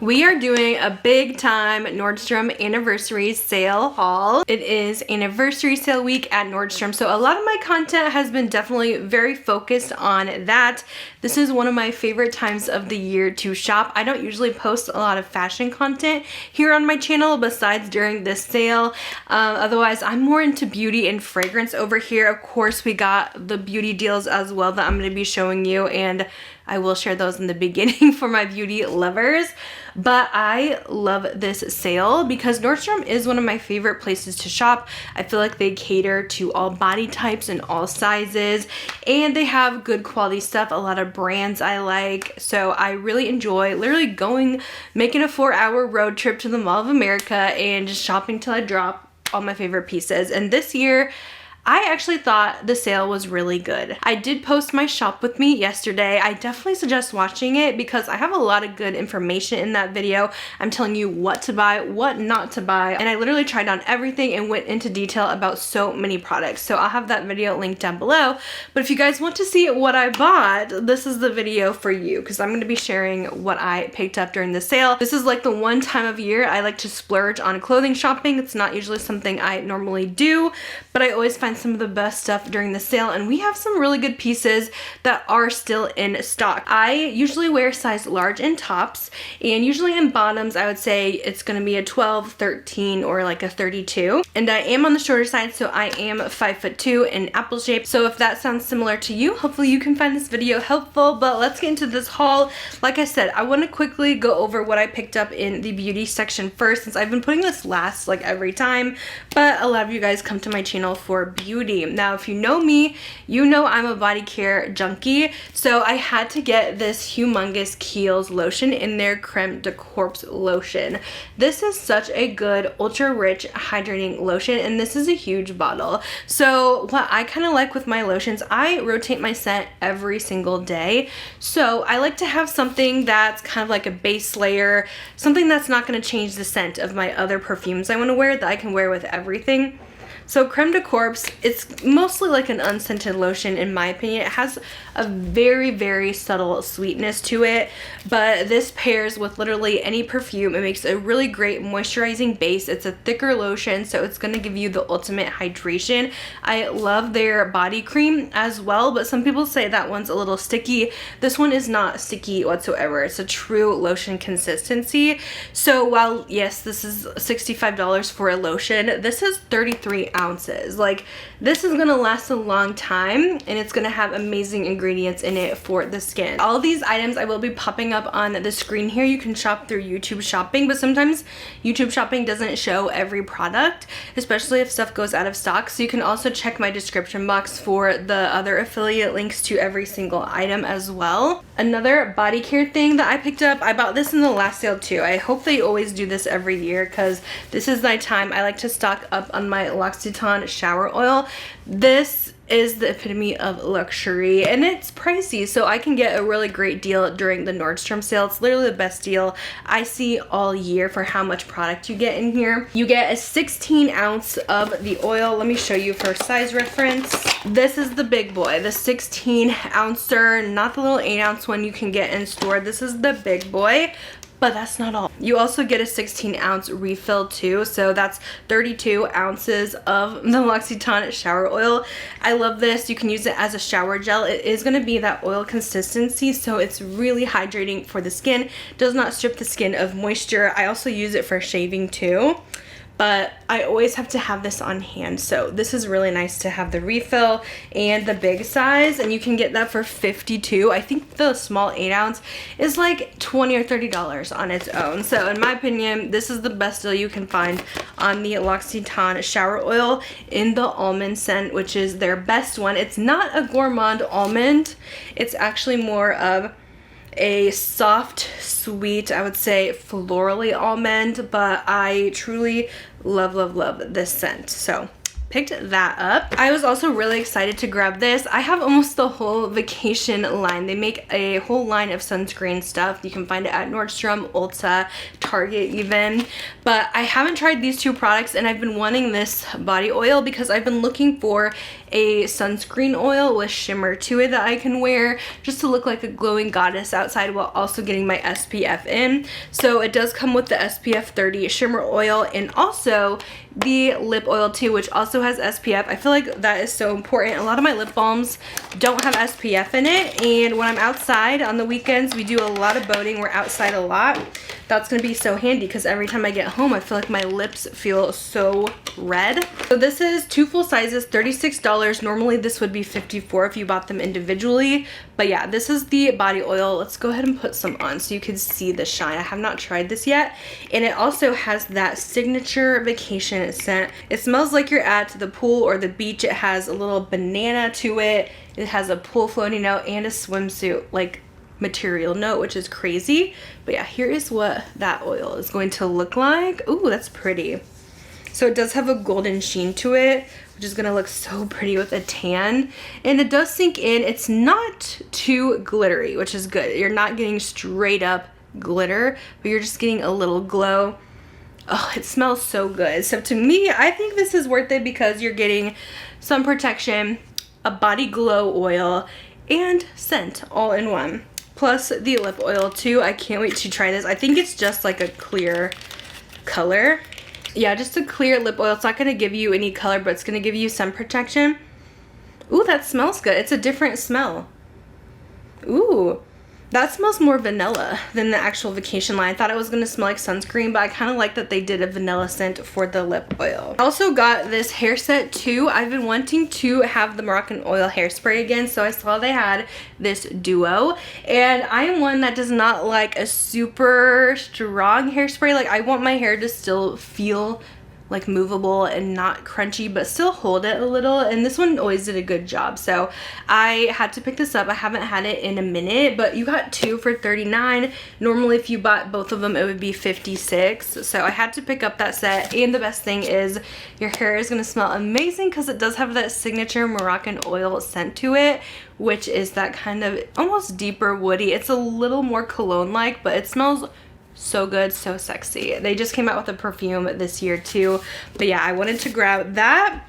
We are doing a big time Nordstrom anniversary sale haul. It is anniversary sale week at Nordstrom, so a lot of my content has been definitely very focused on that. This is one of my favorite times of the year to shop. I don't usually post a lot of fashion content here on my channel besides during this sale. Otherwise, I'm more into beauty and fragrance over here. Of course, we got the beauty deals as well that I'm going to be showing you, and I will share those in the beginning for my beauty lovers. But I love this sale because Nordstrom is one of my favorite places to shop. I feel like they cater to all body types and all sizes, and they have good quality stuff, a lot of brands I like. So I really enjoy literally making a 4-hour road trip to the Mall of America and just shopping till I drop all my favorite pieces. And this year, I actually thought the sale was really good. I did post my shop with me yesterday. I definitely suggest watching it because I have a lot of good information in that video. I'm telling you what to buy, what not to buy, and I literally tried on everything and went into detail about so many products. So I'll have that video linked down below. But if you guys want to see what I bought, this is the video for you because I'm going to be sharing what I picked up during the sale. This is like the one time of year I like to splurge on clothing shopping. It's not usually something I normally do, but I always find some of the best stuff during the sale, and we have some really good pieces that are still in stock. I usually wear size large in tops, and usually in bottoms I would say it's going to be a 12, 13, or like a 32. And I am on the shorter side, so I am 5'2" in apple shape. So if that sounds similar to you, hopefully you can find this video helpful. But let's get into this haul. Like I said, I want to quickly go over what I picked up in the beauty section first, since I've been putting this last like every time, but a lot of you guys come to my channel for beauty. Now, if you know me, you know I'm a body care junkie, so I had to get this humongous Kiehl's lotion in their Creme de Corpse lotion. This is such a good ultra rich hydrating lotion, and this is a huge bottle. So what I kind of like with my lotions, I rotate my scent every single day, so I like to have something that's kind of like a base layer, something that's not going to change the scent of my other perfumes I want to wear, that I can wear with everything. So Creme de Corpse, it's mostly like an unscented lotion in my opinion. It has a very, very subtle sweetness to it, but this pairs with literally any perfume. It makes a really great moisturizing base. It's a thicker lotion, so it's going to give you the ultimate hydration. I love their body cream as well, but some people say that one's a little sticky. This one is not sticky whatsoever. It's a true lotion consistency. So while yes, this is $65 for a lotion, this is 33 ounces. Like, this is gonna last a long time, and it's gonna have amazing ingredients in it for the skin. All of these items I will be popping up on the screen here. You can shop through YouTube shopping, but sometimes YouTube shopping doesn't show every product, especially if stuff goes out of stock. So you can also check my description box for the other affiliate links to every single item as well. Another body care thing that I picked up, I bought this in the last sale too. I hope they always do this every year because this is my time. I like to stock up on my Luckyscent shower oil. This is the epitome of luxury, and it's pricey, so I can get a really great deal during the Nordstrom sale. It's literally the best deal I see all year for how much product you get in here. You get a 16 ounce of the oil. Let me show you for size reference. This is the big boy, the 16 ouncer, not the little 8 ounce one you can get in store. This is the big boy. But that's not all. You also get a 16 ounce refill too, so that's 32 ounces of the Luckyscent shower oil. I love this. You can use it as a shower gel. It is going to be that oil consistency, so it's really hydrating for the skin. Does not strip the skin of moisture. I also use it for shaving too, but I always have to have this on hand, so this is really nice to have the refill and the big size, and you can get that for $52. I think the small 8 ounce is like $20 or $30 on its own. So in my opinion, this is the best deal you can find on the Luckyscent shower oil in the almond scent, which is their best one. It's not a gourmand almond, it's actually more of a soft, sweet, I would say florally almond, but I truly love, love, love this scent. So picked that up. I was also really excited to grab this. I have almost the whole vacation line. They make a whole line of sunscreen stuff. You can find it at Nordstrom, Ulta, Target even. But I haven't tried these two products, and I've been wanting this body oil because I've been looking for a sunscreen oil with shimmer to it that I can wear just to look like a glowing goddess outside while also getting my SPF in. So it does come with the SPF 30 shimmer oil and also the lip oil too, which also has SPF. I feel like that is so important. A lot of my lip balms don't have SPF in it, and when I'm outside on the weekends, we do a lot of boating, we're outside a lot. That's gonna be so handy because every time I get home, I feel like my lips feel so red. So this is 2 full sizes, $36. Normally this would be $54 if you bought them individually. But yeah, this is the body oil. Let's go ahead and put some on so you can see the shine. I have not tried this yet. And it also has that signature vacation scent. It smells like you're at the pool or the beach. It has a little banana to it. It has a pool floating note and a swimsuit like material note, which is crazy. But yeah, here is what that oil is going to look like. Ooh, that's pretty. So it does have a golden sheen to it, which is gonna look so pretty with a tan. And it does sink in. It's not too glittery, which is good. You're not getting straight up glitter, but you're just getting a little glow. Oh, it smells so good. So to me, I think this is worth it because you're getting sun protection, a body glow oil, and scent all in one. Plus the lip oil too. I can't wait to try this. I think it's just like a clear color. Yeah, just a clear lip oil. It's not going to give you any color, but it's going to give you sun protection. Ooh, that smells good. It's a different smell. Ooh, that smells more vanilla than the actual vacation line. I thought it was going to smell like sunscreen, but I kind of like that they did a vanilla scent for the lip oil. I also got this hair set too. I've been wanting to have the Moroccan oil hairspray again, so I saw they had this duo, and I am one that does not like a super strong hairspray. Like, I want my hair to still feel like movable and not crunchy, but still hold it a little, and this one always did a good job, so I had to pick this up. I haven't had it in a minute, but you got 2 for $39. Normally if you bought both of them it would be $56, so I had to pick up that set. And the best thing is your hair is going to smell amazing because it does have that signature Moroccan oil scent to it, which is that kind of almost deeper woody. It's a little more cologne like, but it smells so good, so sexy. They just came out with a perfume this year too, but yeah, I wanted to grab that.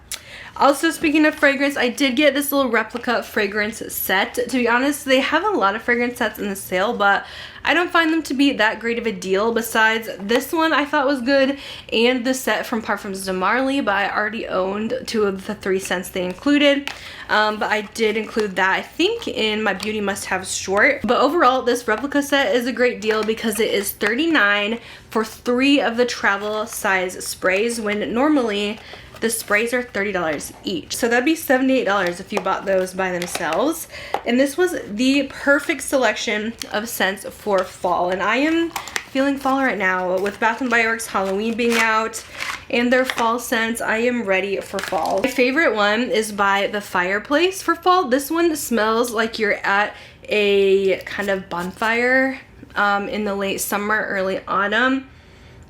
Also, speaking of fragrance, I did get this little replica fragrance set. To be honest, they have a lot of fragrance sets in the sale, but I don't find them to be that great of a deal. Besides this one I thought was good, and the set from Parfums de Marly, but I already owned 2 of the 3 scents they included. But I did include that, I think, in my beauty must-have short. But overall, this replica set is a great deal because it is $39 for 3 of the travel size sprays, when normally the sprays are $30 each. So that'd be $78 if you bought those by themselves. And this was the perfect selection of scents for fall. And I am feeling fall right now with Bath & Body Works Halloween being out and their fall scents. I am ready for fall. My favorite one is by The Fireplace for fall. This one smells like you're at a kind of bonfire in the late summer, early autumn,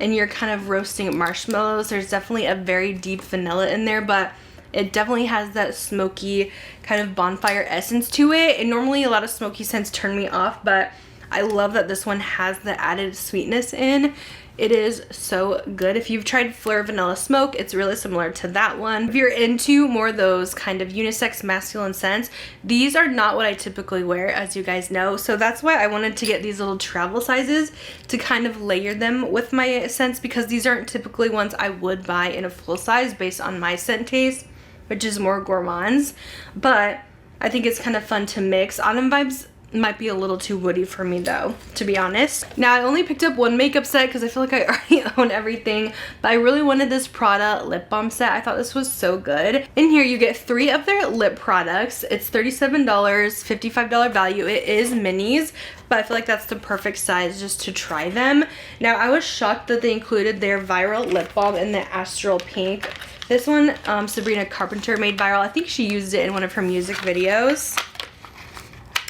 and you're kind of roasting marshmallows. There's definitely a very deep vanilla in there, but it definitely has that smoky kind of bonfire essence to it. And normally a lot of smoky scents turn me off, but I love that this one has the added sweetness in. It is so good. If you've tried Fleur Vanilla Smoke, it's really similar to that one. If you're into more of those kind of unisex masculine scents, these are not what I typically wear, as you guys know. So that's why I wanted to get these little travel sizes to kind of layer them with my scents, because these aren't typically ones I would buy in a full size based on my scent taste, which is more gourmands. But I think it's kind of fun to mix. Autumn Vibes might be a little too woody for me though, to be honest. Now, I only picked up 1 makeup set because I feel like I already own everything, but I really wanted this Prada lip balm set. I thought this was so good. In here you get 3 of their lip products. It's $37, $55 value. It is minis, but I feel like that's the perfect size just to try them. Now, I was shocked that they included their viral lip balm in the Astral Pink. This one, Sabrina Carpenter made viral. I think she used it in one of her music videos.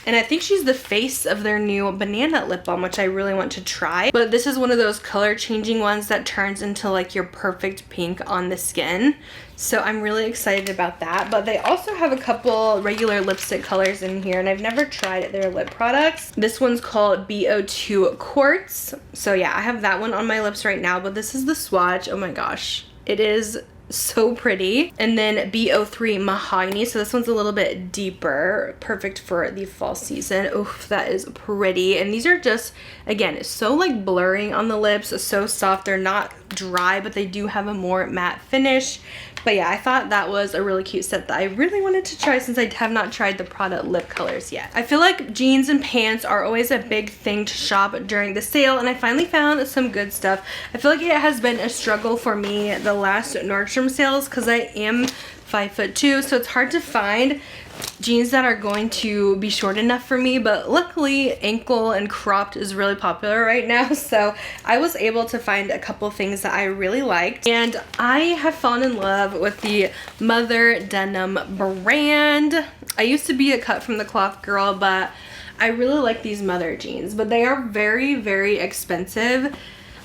And I think she's the face of their new banana lip balm, which I really want to try. But this is one of those color changing ones that turns into like your perfect pink on the skin. So I'm really excited about that. But they also have a couple regular lipstick colors in here, and I've never tried their lip products. This one's called BO2 Quartz. So yeah, I have that one on my lips right now, but this is the swatch. Oh my gosh, it is so pretty. And then BO3 Mahogany, so this one's a little bit deeper, perfect for the fall season. Oof, that is pretty. And these are just, again, so like blurring on the lips, so soft. They're not dry, but they do have a more matte finish. But yeah, I thought that was a really cute set that I really wanted to try since I have not tried the Prada lip colors yet. I feel like jeans and pants are always a big thing to shop during the sale, and I finally found some good stuff. I feel like it has been a struggle for me the last Nordstrom sales because I am 5'2", so it's hard to find jeans that are going to be short enough for me, but luckily ankle and cropped is really popular right now, so I was able to find a couple things that I really liked. And I have fallen in love with the Mother Denim brand. I used to be a cut from the cloth girl, but I really like these Mother jeans, but they are very, very expensive.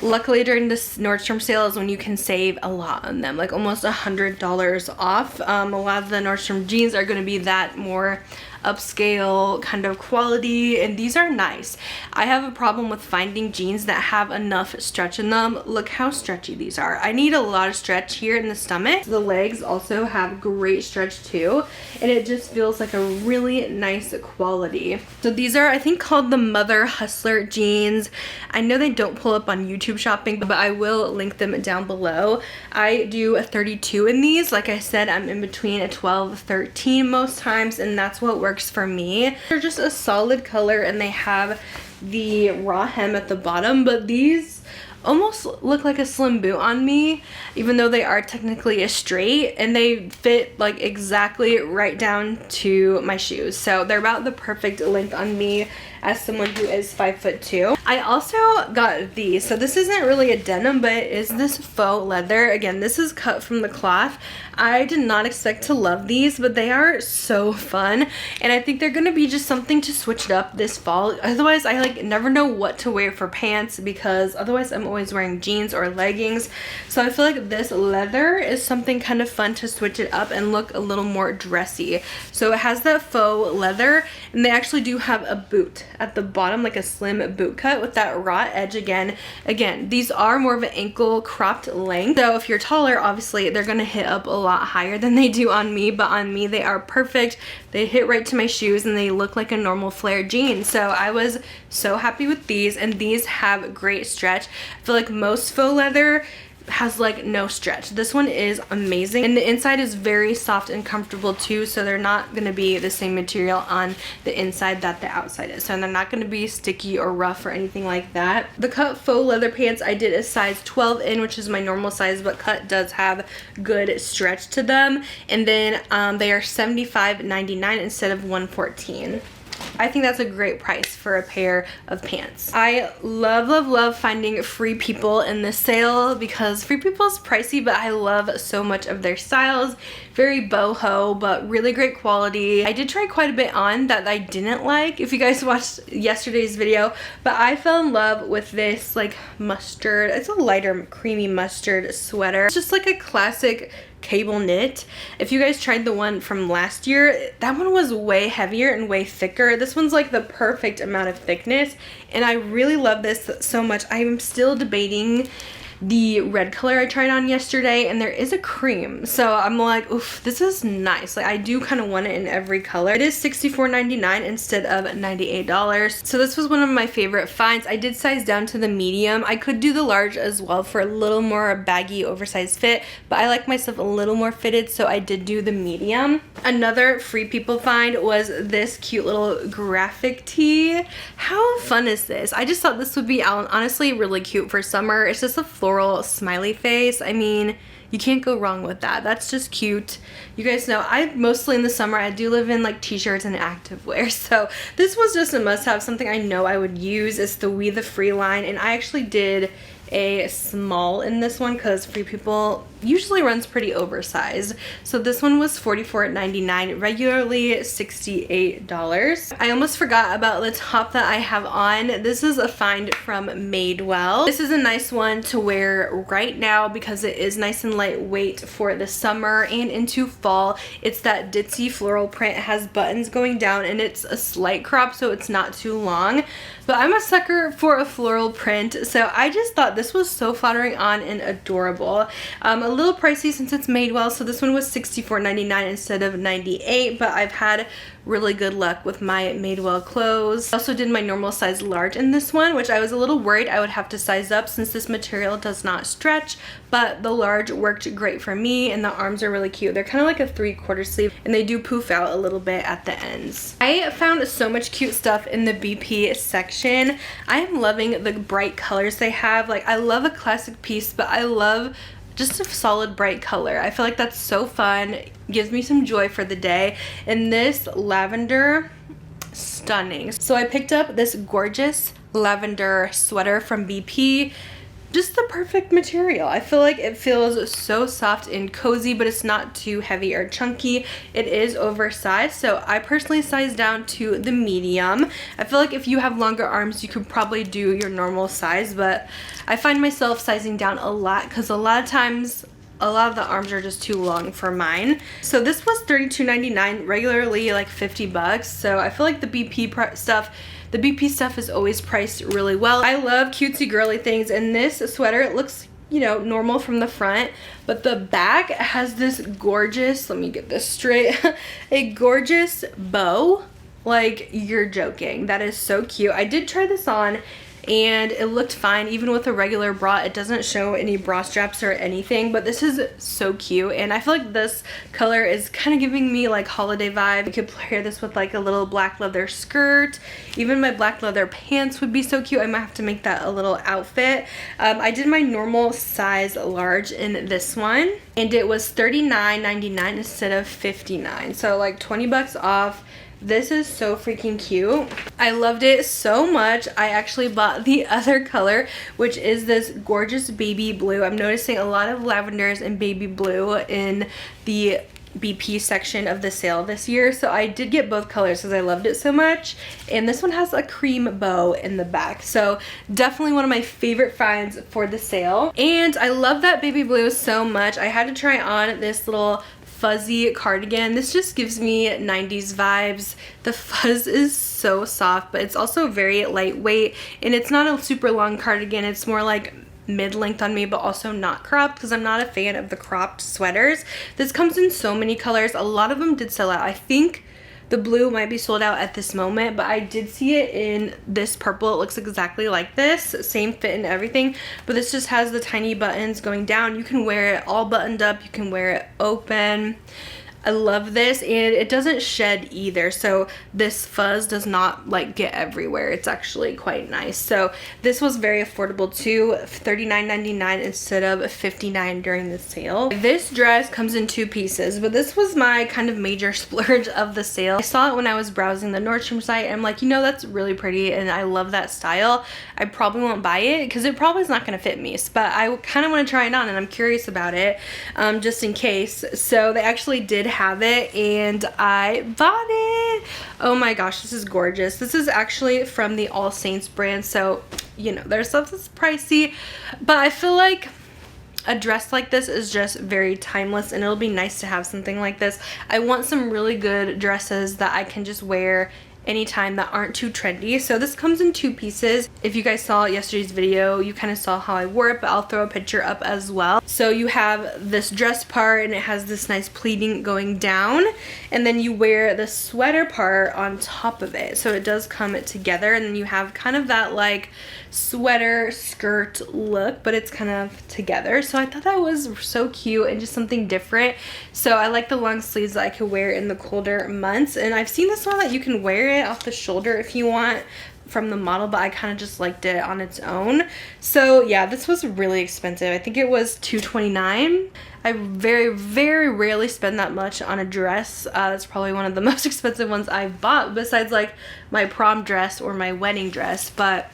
Luckily during this Nordstrom sale is when you can save a lot on them, like almost $100 off. A lot of the Nordstrom jeans are going to be that more upscale kind of quality, and these are nice. I have a problem with finding jeans that have enough stretch in them. Look how stretchy these are. I need a lot of stretch here in the stomach. The legs also have great stretch too, and it just feels like a really nice quality. So these are, I think, called the Mother Hustler jeans. I know they don't pull up on YouTube shopping, but I will link them down below. I do a 32 in these. Like I said, I'm in between a 12, 13 most times, and that's what works for me. They're just a solid color, and they have the raw hem at the bottom, but these almost look like a slim boot on me, even though they are technically a straight, and they fit like exactly right down to my shoes. So they're about the perfect length on me as someone who is 5'2". I also got these. So this isn't really a denim, but it is this faux leather. Again, this is cut from the cloth. I did not expect to love these, but they are so fun, and I think they're gonna be just something to switch it up this fall. Otherwise, I like never know what to wear for pants, because otherwise I'm always wearing jeans or leggings. So I feel like this leather is something kind of fun to switch it up and look a little more dressy. So it has that faux leather, and they actually do have a boot at the bottom, like a slim boot cut with that raw edge again. Again, these are more of an ankle cropped length, so if you're taller, obviously they're gonna hit up a lot higher than they do on me, but on me they are perfect. They hit right to my shoes, and they look like a normal flare jean. So I was so happy with these, and these have great stretch. I feel like most faux leather has like no stretch. This one is amazing, and the inside is very soft and comfortable too, so they're not going to be the same material on the inside that the outside is, so they're not going to be sticky or rough or anything like that. The cut faux leather pants, I did a size 12 in, which is my normal size, but cut does have good stretch to them, and then they are $75.99 instead of $114. I think that's a great price for a pair of pants. I love, love, love finding Free People in this sale, because Free People is pricey, but I love so much of their styles. Very boho, but really great quality. I did try quite a bit on that I didn't like, if you guys watched yesterday's video, but I fell in love with this like mustard. It's a lighter creamy mustard sweater. It's just like a classic cable knit. If you guys tried the one from last year, that one was way heavier and way thicker. This one's like the perfect amount of thickness, and I really love this so much. I'm still debating the red color I tried on yesterday, and there is a cream, so I'm like, oof, this is nice. Like, I do kind of want it in every color. It is $64.99 instead of $98, so this was one of my favorite finds. I did size down to the medium. I could do the large as well for a little more baggy oversized fit, but I like myself a little more fitted, so I did do the medium. Another Free People find was this cute little graphic tee. How fun is this? I just thought this would be honestly really cute for summer. It's just a floral smiley face. I mean, you can't go wrong with that. That's just cute. You guys know I mostly in the summer I do live in like t-shirts and activewear, so this was just a must-have, something I know I would use. Is the We the Free line, and I actually did a small in this one because Free People usually runs pretty oversized. So this one was $44.99, regularly $68. I almost forgot about the top that I have on. This is a find from Madewell. This is a nice one to wear right now because it is nice and lightweight for the summer and into fall. It's that ditzy floral print. It has buttons going down and it's a slight crop, so it's not too long. But I'm a sucker for a floral print, so I just thought this was so flattering on and adorable. A little pricey since it's Madewell, so this one was $64.99 instead of $98, but I've had really good luck with my Madewell clothes. I also did my normal size large in this one, which I was a little worried I would have to size up since this material does not stretch, but the large worked great for me, and the arms are really cute. They're kind of like a 3/4 sleeve, and they do poof out a little bit at the ends. I found so much cute stuff in the BP section. I am loving the bright colors they have. Like, I love a classic piece, but I love just a solid bright color. I feel like that's so fun, gives me some joy for the day. And this lavender, stunning. So I picked up this gorgeous lavender sweater from BP. Just the perfect material. I feel like it feels so soft and cozy, but it's not too heavy or chunky. It is oversized, so I personally size down to the medium. I feel like if you have longer arms, you could probably do your normal size, but I find myself sizing down a lot because a lot of times a lot of the arms are just too long for mine. So this was $32.99, regularly like 50 bucks. So I feel like the BP stuff is always priced really well. I love cutesy girly things, and this sweater, it looks, you know, normal from the front, but the back has this gorgeous, let me get this straight, a gorgeous bow. Like, you're joking. That is so cute. I did try this on and it looked fine even with a regular bra. It doesn't show any bra straps or anything, but this is so cute, and I feel like this color is kind of giving me like holiday vibe. You could pair this with like a little black leather skirt. Even my black leather pants would be so cute. I might have to make that a little outfit. I did my normal size large in this one, and it was $39.99 instead of $59, so like 20 bucks off. This is so freaking cute. I loved it so much. I actually bought the other color, which is this gorgeous baby blue. I'm noticing a lot of lavenders and baby blue in the BP section of the sale this year, so I did get both colors because I loved it so much. And this one has a cream bow in the back, so definitely one of my favorite finds for the sale. And I love that baby blue so much. I had to try on this little fuzzy cardigan. This just gives me 90s vibes. The fuzz is so soft, but it's also very lightweight, and it's not a super long cardigan. It's more like mid-length on me, but also not cropped because I'm not a fan of the cropped sweaters. This comes in so many colors. A lot of them did sell out. I think the blue might be sold out at this moment, but I did see it in this purple. It looks exactly like this, same fit and everything, but this just has the tiny buttons going down. You can wear it all buttoned up, you can wear it open. I love this, and it doesn't shed either, so this fuzz does not like get everywhere. It's actually quite nice. So this was very affordable too, $39.99 instead of $59 during the sale. This dress comes in 2 pieces, but this was my kind of major splurge of the sale. I saw it when I was browsing the Nordstrom site, and I'm like, you know, that's really pretty and I love that style. I probably won't buy it because it probably is not going to fit me, but I kind of want to try it on and I'm curious about it, just in case. So they actually did have it and I bought it. Oh my gosh, this is gorgeous. This is actually from the All Saints brand, so you know their stuff is pricey, but I feel like a dress like this is just very timeless, and it'll be nice to have something like this. I want some really good dresses that I can just wear anytime that aren't too trendy. So this comes in 2 pieces. If you guys saw yesterday's video, you kind of saw how I wore it, but I'll throw a picture up as well. So you have this dress part, and it has this nice pleating going down, and then you wear the sweater part on top of it. So it does come together, and then you have kind of that like sweater skirt look, but it's kind of together. So I thought that was so cute and just something different. So I like the long sleeves that I could wear in the colder months, and I've seen this one that you can wear it off the shoulder if you want from the model, but I kind of just liked it on its own. So yeah, this was really expensive. I think it was $229. I very rarely spend that much on a dress. That's probably one of the most expensive ones I've bought besides like my prom dress or my wedding dress, but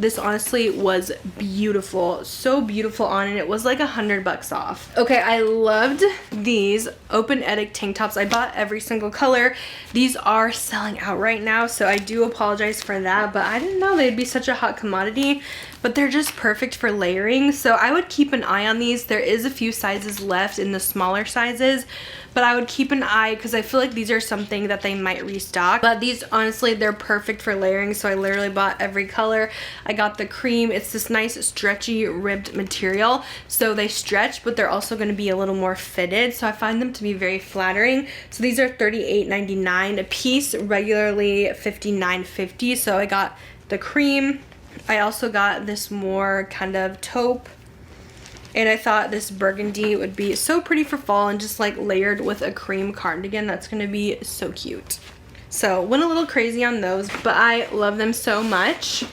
This honestly was beautiful, so beautiful on, and it was like $100 off. Okay, I loved these open edit tank tops. I bought every single color. These are selling out right now, so I do apologize for that, but I didn't know they'd be such a hot commodity. But they're just perfect for layering, so I would keep an eye on these. There is a few sizes left in the smaller sizes, but I would keep an eye because I feel like these are something that they might restock. But these, honestly, they're perfect for layering, so I literally bought every color. I got the cream. It's this nice stretchy ribbed material, so they stretch, but they're also going to be a little more fitted, so I find them to be very flattering. So these are $38.99 a piece, regularly $59.50. So I got the cream. I also got this more kind of taupe, and I thought this burgundy would be so pretty for fall and just like layered with a cream cardigan. That's gonna be so cute. So went a little crazy on those, but I love them so much.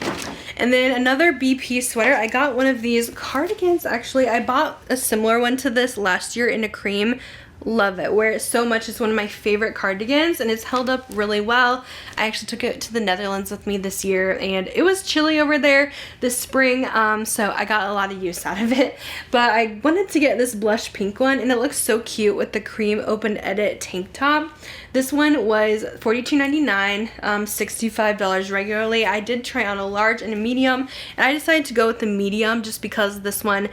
And then another BP sweater. I got one of these cardigans. Actually, I bought a similar one to this last year in a cream. Love it. Wear it so much. It's one of my favorite cardigans, and it's held up really well. I actually took it to the Netherlands with me this year, and it was chilly over there this spring, so I got a lot of use out of it. But I wanted to get this blush pink one, and it looks so cute with the cream open edit tank top. This one was $42.99, $65 regularly. I did try on a large and a medium, and I decided to go with the medium just because this one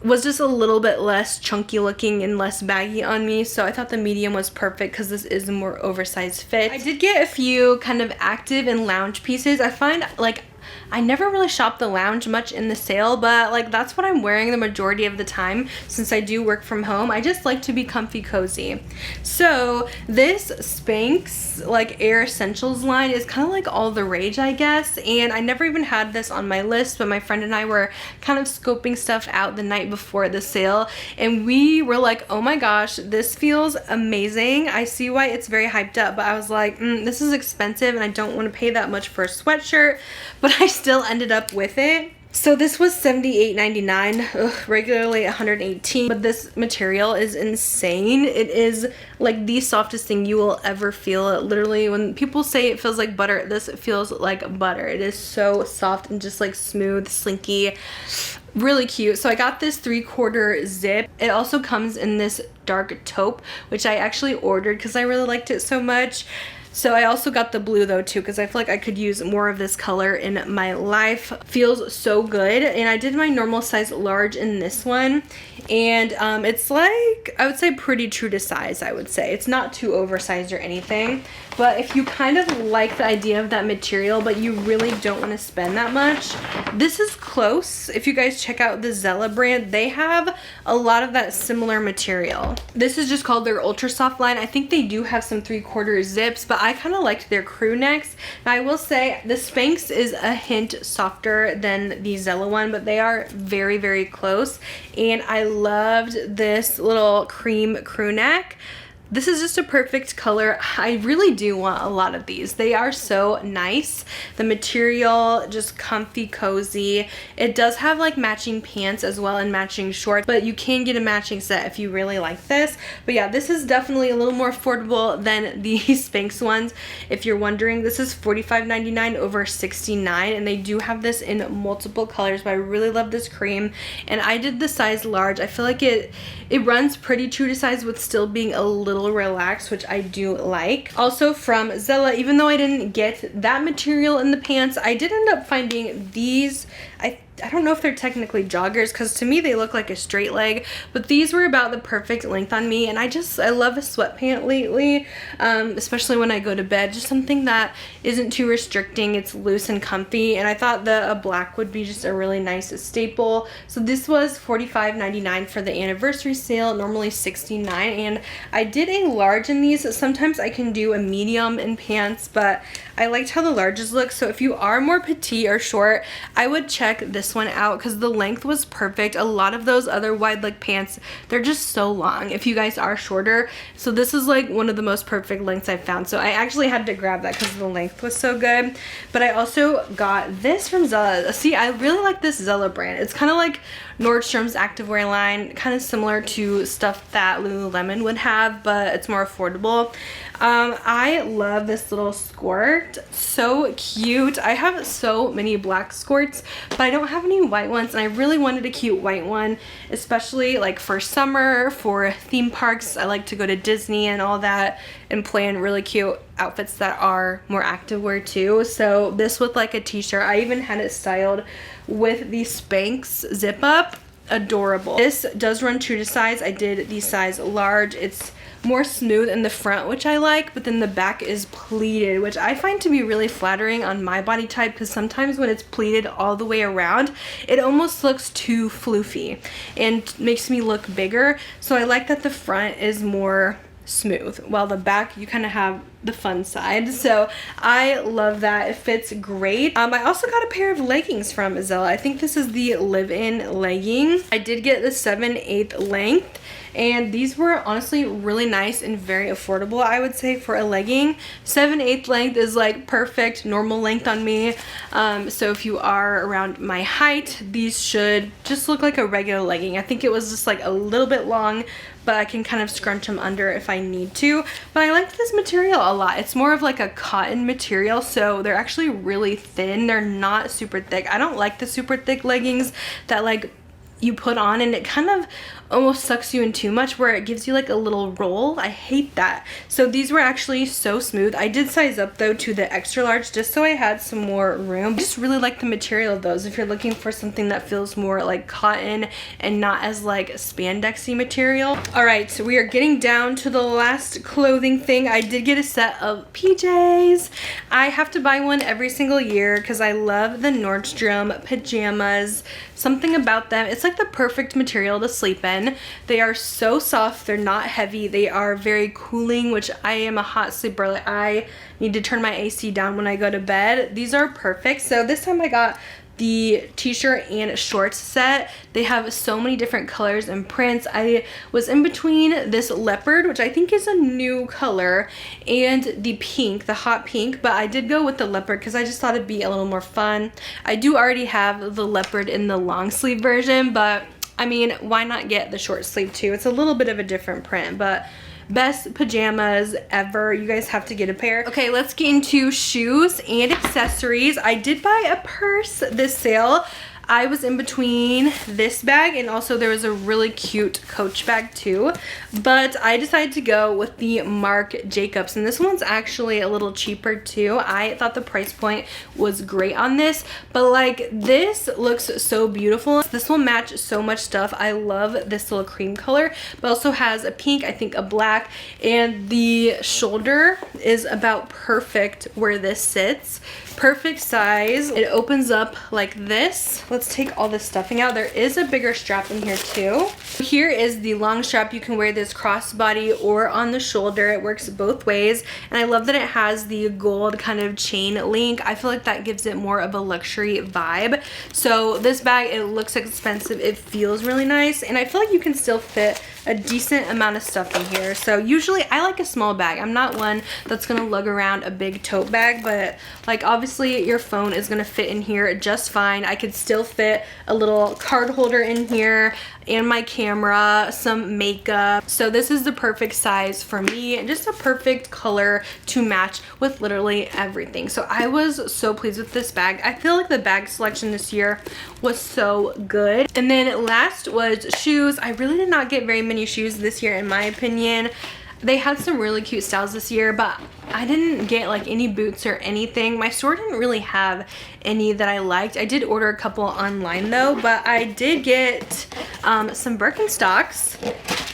was just a little bit less chunky looking and less baggy on me, so I thought the medium was perfect because this is a more oversized fit. I did get a few kind of active and lounge pieces. I find like I never really shop the lounge much in the sale, but like that's what I'm wearing the majority of the time since I do work from home. I just like to be comfy cozy. So this Spanx like Air Essentials line is kind of like all the rage, I guess, and I never even had this on my list, but my friend and I were kind of scoping stuff out the night before the sale, and we were like, oh my gosh, this feels amazing. I see why it's very hyped up, but I was like, this is expensive and I don't want to pay that much for a sweatshirt, but I still ended up with it. So this was $78.99, regularly $118, but this material is insane. It is like the softest thing you will ever feel. Literally, when people say it feels like butter, this feels like butter. It is so soft and just like smooth, slinky, really cute. So I got this 3/4 zip. It also comes in this dark taupe, which I actually ordered because I really liked it so much. So I also got the blue though too because I feel like I could use more of this color in my life. Feels so good. And I did my normal size large in this one, and it's like, I would say pretty true to size. I would say it's not too oversized or anything, but if you kind of like the idea of that material but you really don't want to spend that much, this is close. If you guys check out the Zella brand, they have a lot of that similar material. This is just called their ultra soft line. I think they do have some 3/4 zips, but I kind of liked their crew necks. Now I will say the Spanx is a hint softer than the Zella one, but they are very, very close, and I loved this little cream crew neck. This is just a perfect color. I really do want a lot of these. They are so nice. The material, just comfy, cozy. It does have like matching pants as well and matching shorts, but you can get a matching set if you really like this. But yeah, this is definitely a little more affordable than the Spanx ones. If you're wondering, this is $45.99 over $69, and they do have this in multiple colors, but I really love this cream, and I did the size large. I feel like it runs pretty true to size with still being a little relaxed, which I do like. Also from Zella, even though I didn't get that material in the pants, I did end up finding these. I don't know if they're technically joggers because to me they look like a straight leg, but these were about the perfect length on me, and I love a sweatpant lately, especially when I go to bed. Just something that isn't too restricting, it's loose and comfy, and I thought a black would be just a really nice staple. So this was $45.99 for the anniversary sale, normally $69, and I did a large in these. Sometimes I can do a medium in pants, but I liked how the larges look. So if you are more petite or short, I would check this one out because the length was perfect. A lot of those other wide leg pants, they're just so long if you guys are shorter. So this is like one of the most perfect lengths I've found. So I actually had to grab that because the length was so good. But I also got this from Zella. See, I really like this Zella brand. It's kind of like Nordstrom's activewear line, kind of similar to stuff that Lululemon would have, but it's more affordable. I love this little skirt, so cute. I have so many black skirts, but I don't have any white ones, and I really wanted a cute white one, especially like for summer, for theme parks. I like to go to Disney and all that and plan really cute outfits that are more activewear too. So this with like a t-shirt, I even had it styled with the Spanx zip up. Adorable. This does run true to size. I did the size large. It's more smooth in the front, which I like, but then the back is pleated, which I find to be really flattering on my body type, because sometimes when it's pleated all the way around, it almost looks too floofy and makes me look bigger. So I like that the front is more smooth, while the back you kind of have the fun side. So I love that. It fits great. I also got a pair of leggings from Zella. I think this is the live-in legging. I did get the 7/8 length, and these were honestly really nice and very affordable, I would say, for a legging. 7/8 length is like perfect normal length on me. So if you are around my height, these should just look like a regular legging. I think it was just like a little bit long, but I can kind of scrunch them under if I need to. But I like this material a lot. It's more of like a cotton material, so they're actually really thin. They're not super thick. I don't like the super thick leggings that like you put on and it kind of almost sucks you in too much, where it gives you like a little roll. I hate that. So these were actually so smooth. I did size up though to the extra large just so I had some more room. I just really like the material of those if you're looking for something that feels more like cotton and not as like spandexy material. All right, so we are getting down to the last clothing thing. I did get a set of PJs. I have to buy one every single year because I love the Nordstrom pajamas. Something about them, it's like the perfect material to sleep in. They are so soft, they're not heavy, they are very cooling, which I am a hot sleeper. Like, I need to turn my AC down when I go to bed. These are perfect. So this time I got the t-shirt and shorts set. They have so many different colors and prints. I was in between this leopard, which I think is a new color, and the pink, the hot pink, but I did go with the leopard because I just thought it'd be a little more fun. I do already have the leopard in the long sleeve version, but I mean, why not get the short sleeve too? It's a little bit of a different print, but best pajamas ever. You guys have to get a pair. Okay, let's get into shoes and accessories. I did buy a purse this sale. I was in between this bag, and also there was a really cute Coach bag too, but I decided to go with the Marc Jacobs, and this one's actually a little cheaper too. I thought the price point was great on this, but like, this looks so beautiful. This will match so much stuff. I love this little cream color, but also has a pink, I think a black, and the shoulder is about perfect where this sits. Perfect size. It opens up like this. Let's take all this stuffing out. There is a bigger strap in here too. Here is the long strap. You can wear this crossbody or on the shoulder. It works both ways, and I love that it has the gold kind of chain link. I feel like that gives it more of a luxury vibe. So this bag, it looks expensive, it feels really nice, and I feel like you can still fit a decent amount of stuff in here. So usually I like a small bag. I'm not one that's gonna lug around a big tote bag, but like obviously your phone is gonna fit in here just fine. I could still fit a little card holder in here and my camera, some makeup. So this is the perfect size for me, and just a perfect color to match with literally everything. So I was so pleased with this bag. I feel like the bag selection this year was so good. And then last was shoes. I really did not get very many shoes this year in my opinion. They had some really cute styles this year, but I didn't get like any boots or anything. My store didn't really have any that I liked. I did order a couple online though, but I did get some Birkenstocks.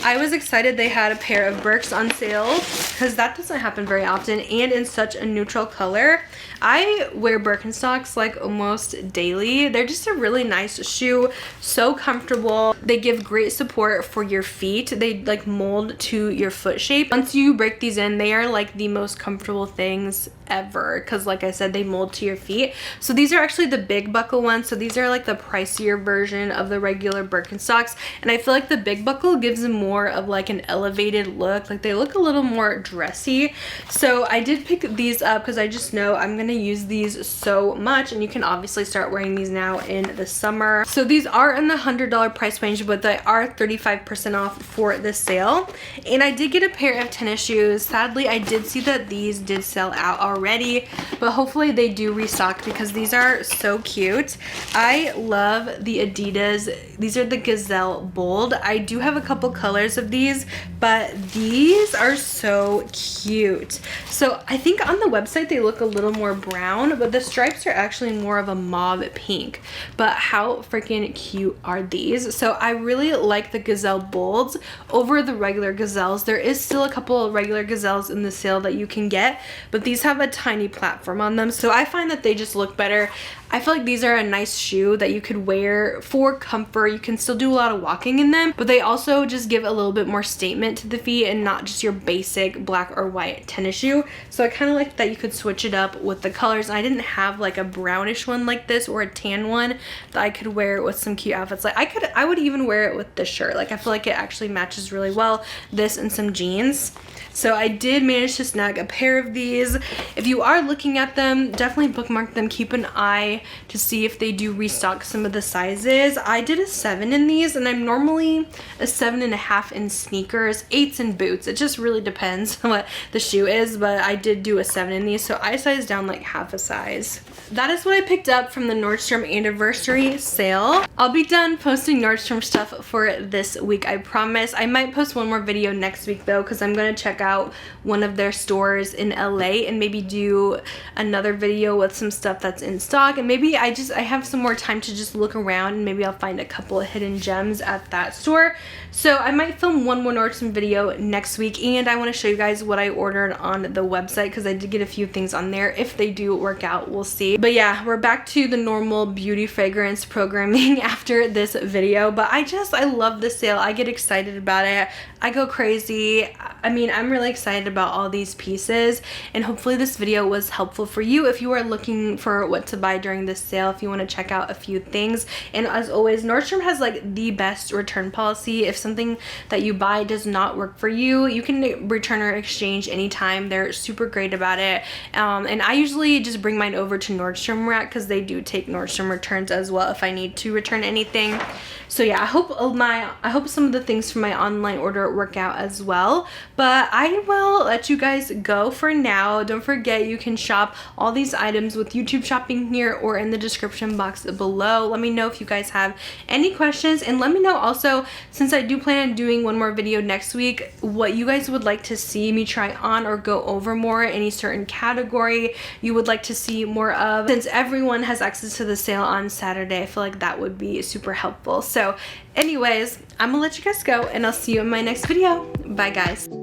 I was excited they had a pair of Birks on sale because that doesn't happen very often, and in such a neutral color. I wear Birkenstocks like almost daily. They're just a really nice shoe, so comfortable. They give great support for your feet. They like mold to your foot shape. Once you break these in, they are like the most comfortable things ever, because like I said, they mold to your feet. So these are actually the big buckle ones. So these are like the pricier version of the regular Birkenstocks, and I feel like the big buckle gives them more more of like an elevated look. Like they look a little more dressy. So I did pick these up because I just know I'm gonna use these so much, and you can obviously start wearing these now in the summer. So these are in the $100 price range, but they are 35% off for this sale. And I did get a pair of tennis shoes. Sadly, I did see that these did sell out already, but hopefully they do restock because these are so cute. I love the Adidas. These are the Gazelle Bold. I do have a couple colors of these, but these are so cute. So I think on the website they look a little more brown, but the stripes are actually more of a mauve pink. But how freaking cute are these? So I really like the Gazelle Bolds over the regular Gazelles. There is still a couple of regular Gazelles in the sale that you can get, but these have a tiny platform on them, so I find that they just look better. I feel like these are a nice shoe that you could wear for comfort. You can still do a lot of walking in them, but they also just give a little bit more statement to the feet and not just your basic black or white tennis shoe. So I kind of like that you could switch it up with the colors. And I didn't have like a brownish one like this or a tan one that I could wear with some cute outfits. Like I would even wear it with this shirt. Like I feel like it actually matches really well, this and some jeans. So I did manage to snag a pair of these. If you are looking at them, definitely bookmark them. Keep an eye to see if they do restock some of the sizes. I did a 7 in these, and I'm normally a 7.5 in sneakers, 8s in boots. It just really depends on what the shoe is, but I did do a 7 in these, so I sized down like half a size. That is what I picked up from the Nordstrom anniversary sale. I'll be done posting Nordstrom stuff for this week, I promise. I might post one more video next week though, because I'm gonna check out one of their stores in LA and maybe do another video with some stuff that's in stock, and maybe I have some more time to just look around, and maybe I'll find a couple of hidden gems at that store. So I might film one more Nordstrom video next week, and I want to show you guys what I ordered on the website because I did get a few things on there. If they do work out, we'll see. But yeah, we're back to the normal beauty fragrance programming after this video, but I love the sale. I get excited about it. I go crazy. I mean, I'm really excited about all these pieces, and hopefully this video was helpful for you if you are looking for what to buy during this sale, if you want to check out a few things. And as always, Nordstrom has like the best return policy. If something that you buy does not work for you, you can return or exchange anytime. They're super great about it. And I usually just bring mine over to Nordstrom Rack because they do take Nordstrom returns as well if I need to return anything. So yeah, I hope some of the things from my online order work out as well. But I will let you guys go for now. Don't forget, you can shop all these items with YouTube shopping here or in the description box below. Let me know if you guys have any questions, and let me know also, since I do plan on doing one more video next week, what you guys would like to see me try on or go over more, any certain category you would like to see more of. Since everyone has access to the sale on Saturday, I feel like that would be super helpful. So anyways, I'm gonna let you guys go, and I'll see you in my next video. Bye guys.